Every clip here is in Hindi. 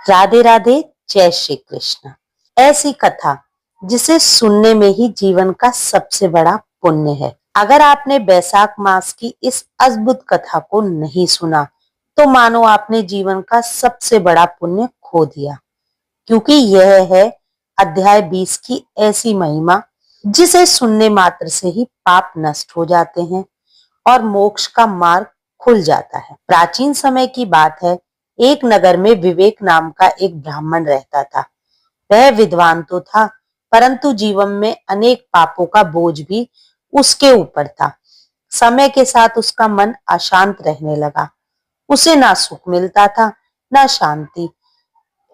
राधे राधे, जय श्री कृष्ण। ऐसी कथा जिसे सुनने में ही जीवन का सबसे बड़ा पुण्य है। अगर आपने बैसाख मास की इस अद्भुत कथा को नहीं सुना तो मानो आपने जीवन का सबसे बड़ा पुण्य खो दिया, क्योंकि यह है अध्याय 20 की ऐसी महिमा जिसे सुनने मात्र से ही पाप नष्ट हो जाते हैं और मोक्ष का मार्ग खुल जाता है। प्राचीन समय की बात है, एक नगर में विवेक नाम का एक ब्राह्मण रहता था। वह विद्वान तो था, परंतु जीवन में अनेक पापों का बोझ भी उसके ऊपर था। समय के साथ उसका मन अशांत रहने लगा। उसे ना सुख मिलता था, ना शांति।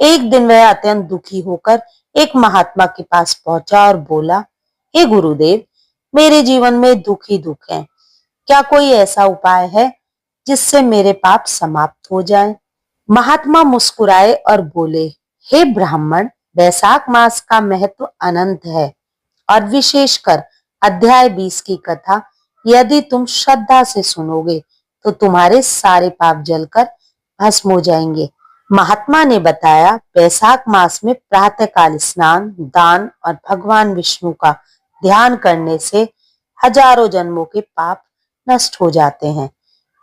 एक दिन वह अत्यंत दुखी होकर एक महात्मा के पास पहुंचा और बोला, हे गुरुदेव, मेरे जीवन में दुख ही दुख है। क्या कोई ऐसा उपाय है जिससे मेरे पाप समाप्त हो जाएं? महात्मा मुस्कुराए और बोले, हे ब्राह्मण, बैसाख मास का महत्व अनंत है और विशेषकर अध्याय 20 की कथा यदि तुम श्रद्धा से सुनोगे तो तुम्हारे सारे पाप जलकर भस्म हो जाएंगे। महात्मा ने बताया, बैसाख मास में प्रातःकाल स्नान, दान और भगवान विष्णु का ध्यान करने से हजारों जन्मों के पाप नष्ट हो जाते हैं।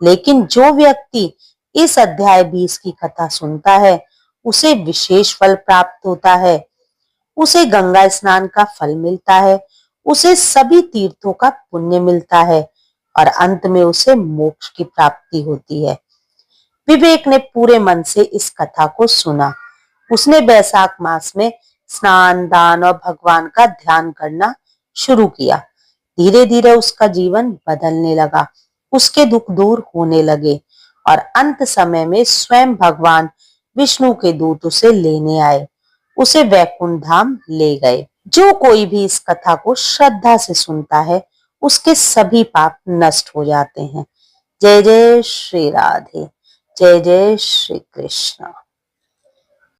लेकिन जो व्यक्ति इस अध्याय 20 की कथा सुनता है उसे विशेष फल प्राप्त होता है। उसे गंगा स्नान का फल मिलता है, उसे सभी तीर्थों का पुण्य मिलता है और अंत में उसे मोक्ष की प्राप्ति होती है। विवेक ने पूरे मन से इस कथा को सुना। उसने बैसाख मास में स्नान, दान और भगवान का ध्यान करना शुरू किया। धीरे धीरे उसका जीवन बदलने लगा, उसके दुख दूर होने लगे और अंत समय में स्वयं भगवान विष्णु के दूत उसे लेने आए, उसे वैकुंठ धाम ले गए। जो कोई भी इस कथा को श्रद्धा से सुनता है उसके सभी पाप नष्ट हो जाते हैं। जय जय श्री राधे, जय जय श्री कृष्ण।